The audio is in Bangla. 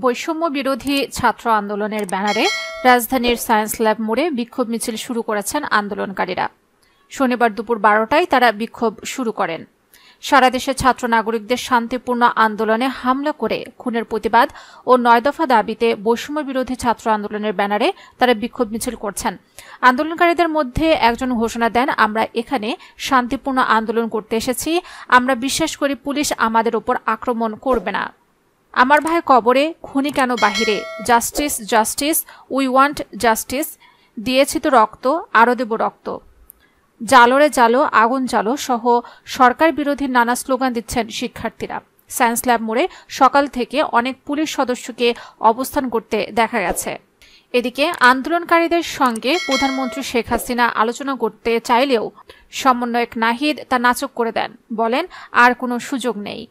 বৈষম্য বিরোধী ছাত্র আন্দোলনের ব্যানারে রাজধানীর সায়েন্স ল্যাব মোড়ে বিক্ষোভ মিছিল শুরু করেছেন আন্দোলনকারীরা। শনিবার দুপুর 12টায় তারা বিক্ষোভ শুরু করেন। সারা দেশে ছাত্র নাগরিকদের শান্তিপূর্ণ আন্দোলনে হামলা করে খুনের প্রতিবাদ ও 9 দফা দাবিতে বৈষম্য বিরোধী ছাত্র আন্দোলনের ব্যানারে তারা বিক্ষোভ মিছিল করছেন। আন্দোলনকারীদের মধ্যে একজন ঘোষণা দেন, আমরা এখানে শান্তিপূর্ণ আন্দোলন করতে এসেছি। আমরা বিশ্বাস করি পুলিশ আমাদের উপর আক্রমণ করবে না। আমার ভাই কবরে, খুনি কেন বাহিরে? Justice justice, we want justice. দিয়েছি তো রক্ত, আরও দেব রক্ত। জালোরে জালো, আগুন জালো সহ সরকার বিরোধী নানা স্লোগান দিচ্ছেন শিক্ষার্থীরা। সায়েন্স ল্যাব মোড়ে সকাল থেকে অনেক পুলিশ সদস্যকে অবস্থান করতে দেখা গেছে। এদিকে আন্দোলনকারীদের সঙ্গে প্রধানমন্ত্রী শেখ হাসিনা আলোচনা করতে চাইলেও সমন্বয়ক নাহিদ তা নাকচ করে দেন, বলেন আর কোনো সুযোগ নেই।